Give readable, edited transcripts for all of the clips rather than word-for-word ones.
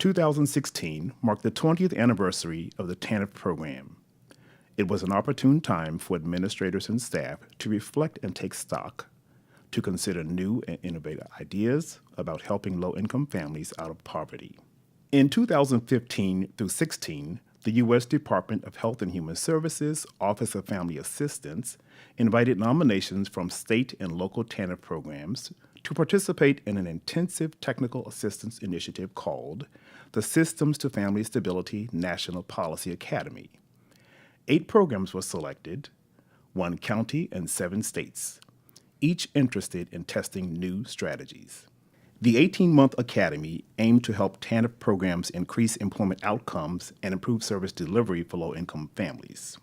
2016 marked the 20th anniversary of the TANF program. It was an opportune time for administrators and staff to reflect and take stock, to consider new and innovative ideas about helping low-income families out of poverty. In 2015 through 16, the U.S. Department of Health and Human Services Office of Family Assistance invited nominations from state and local TANF programs to participate in an intensive technical assistance initiative called the Systems to Family Stability National Policy Academy. 8 programs were selected, 1 county and 7 states, each interested in testing new strategies. The 18-month academy aimed to help TANF programs increase employment outcomes and improve service delivery for low-income families.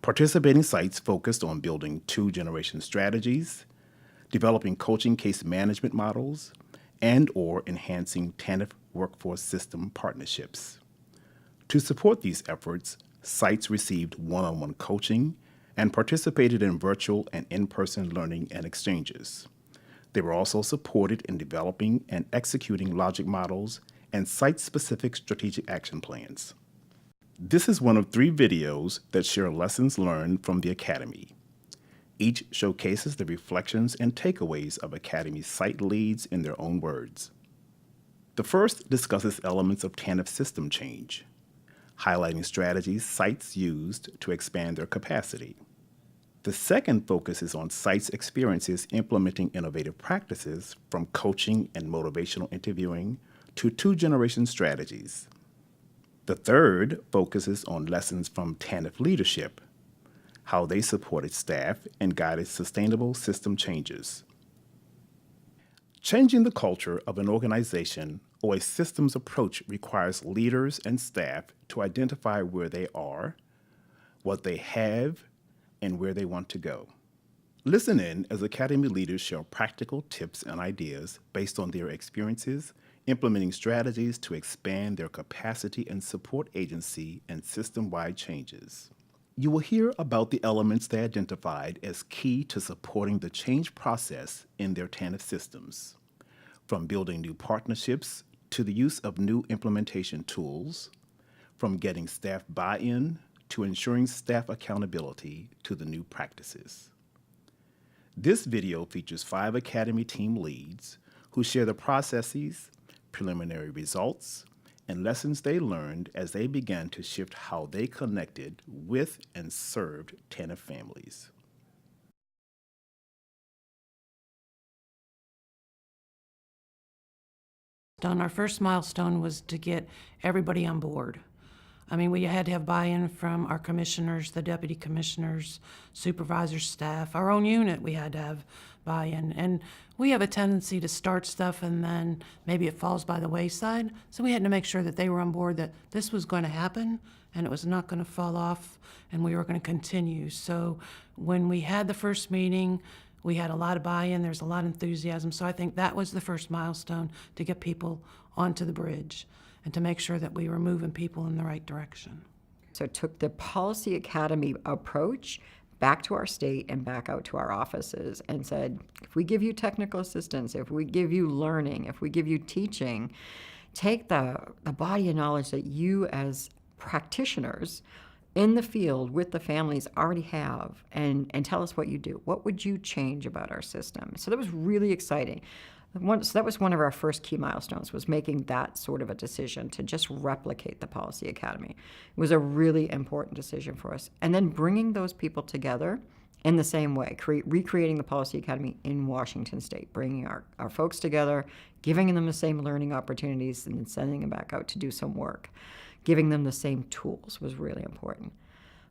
Participating sites focused on building 2-generation strategies, developing coaching case management models, and/or enhancing TANF workforce system partnerships. To support these efforts, sites received one-on-one coaching and participated in virtual and in-person learning and exchanges. They were also supported in developing and executing logic models and site-specific strategic action plans. This is one of 3 videos that share lessons learned from the Academy. Each showcases the reflections and takeaways of Academy site leads in their own words. The first discusses elements of TANF system change, highlighting strategies sites used to expand their capacity. The second focuses on sites' experiences implementing innovative practices from coaching and motivational interviewing to 2-generation strategies. The third focuses on lessons from TANF leadership, how they supported staff and guided sustainable system changes. Changing the culture of an organization or a systems approach requires leaders and staff to identify where they are, what they have, and where they want to go. Listen in as Academy leaders share practical tips and ideas based on their experiences, implementing strategies to expand their capacity and support agency and system-wide changes. You will hear about the elements they identified as key to supporting the change process in their TANF systems, from building new partnerships to the use of new implementation tools, from getting staff buy-in to ensuring staff accountability to the new practices. This video features 5 Academy team leads who share the processes, preliminary results, and lessons they learned as they began to shift how they connected with and served TANF families. Our first milestone was to get everybody on board. I mean, we had to have buy-in from our commissioners, the deputy commissioners, supervisors, staff, our own unit, we had to have buy-in. And we have a tendency to start stuff and then maybe it falls by the wayside. So we had to make sure that they were on board, that this was going to happen and it was not going to fall off and we were going to continue. So when we had the first meeting, we had a lot of buy-in, there's a lot of enthusiasm. So I think that was the first milestone, to get people onto the bridge and to make sure that we were moving people in the right direction. So it took the Policy Academy approach back to our state and back out to our offices and said, if we give you technical assistance, if we give you learning, if we give you teaching, take the body of knowledge that you as practitioners in the field with the families already have and tell us what you do. What would you change about our system? So that was really exciting. So that was one of our first key milestones, was making that sort of a decision to just replicate the Policy Academy. It was a really important decision for us. And then bringing those people together in the same way, recreating the Policy Academy in Washington State, bringing our folks together, giving them the same learning opportunities, and then sending them back out to do some work. Giving them the same tools was really important.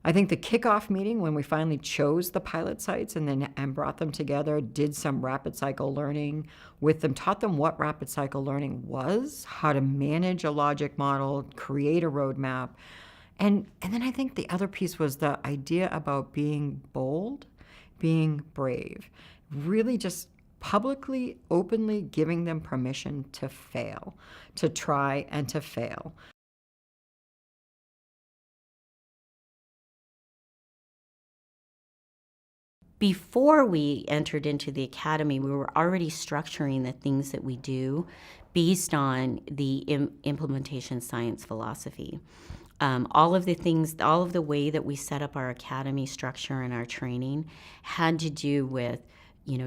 I think the kickoff meeting, when we finally chose the pilot sites and brought them together, did some rapid cycle learning with them, taught them what rapid cycle learning was, how to manage a logic model, create a roadmap. And then I think the other piece was the idea about being bold, being brave, really just publicly, openly giving them permission to fail, to try and to fail. Before we entered into the academy, we were already structuring the things that we do based on the implementation science philosophy. All of the way that we set up our academy structure and our training had to do with,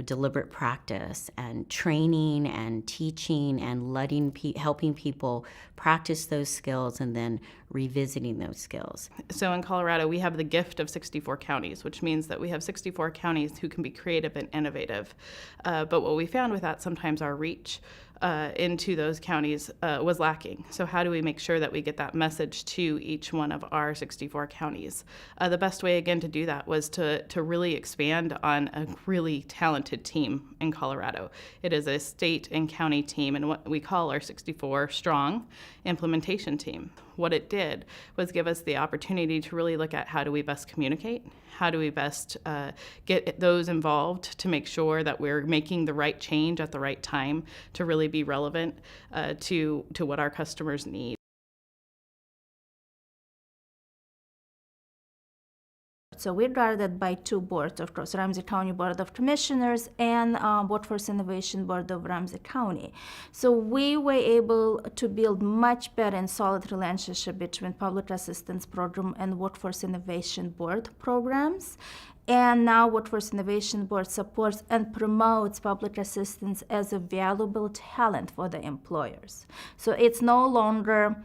deliberate practice and training and teaching and helping people practice those skills and then revisiting those skills. So in Colorado, we have the gift of 64 counties, which means that we have 64 counties who can be creative and innovative. But what we found with that, sometimes our reach into those counties was lacking. So how do we make sure that we get that message to each one of our 64 counties? The best way, again, to do that was to really expand on a really talented team in Colorado. It is a state and county team, and what we call our 64-strong implementation team. What it did was give us the opportunity to really look at how do we best communicate, how do we best get those involved to make sure that we're making the right change at the right time to really be relevant to what our customers need. So we're guarded by two boards, of course, Ramsey County Board of Commissioners and Workforce Innovation Board of Ramsey County. So we were able to build much better and solid relationship between Public Assistance Program and Workforce Innovation Board programs. And now Workforce Innovation Board supports and promotes public assistance as a valuable talent for the employers. So it's no longer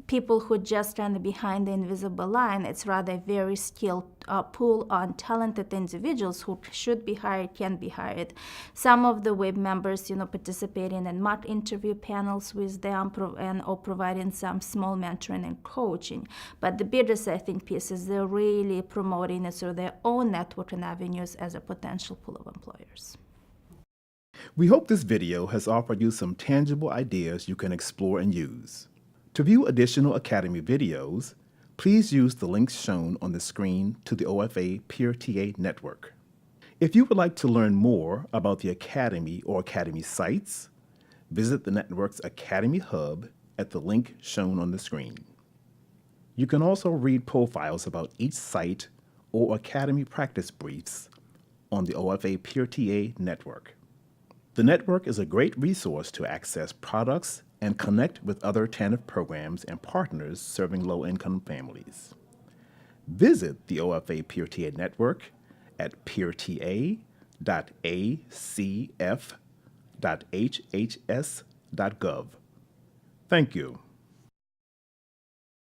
people who just stand behind the invisible line. It's rather a very skilled pool on talented individuals who should be hired, can be hired. Some of the WIB members, participating in mock interview panels with them or providing some small mentoring and coaching. But the biggest, I think, piece is they're really promoting it through their own network and avenues as a potential pool of employers. We hope this video has offered you some tangible ideas you can explore and use. To view additional Academy videos, please use the links shown on the screen to the OFA Peer TA Network. If you would like to learn more about the Academy or Academy sites, visit the network's Academy Hub at the link shown on the screen. You can also read profiles about each site or Academy practice briefs on the OFA Peer TA Network. The network is a great resource to access products and connect with other TANF programs and partners serving low-income families. Visit the OFA Peer TA Network at peerta.acf.hhs.gov. Thank you.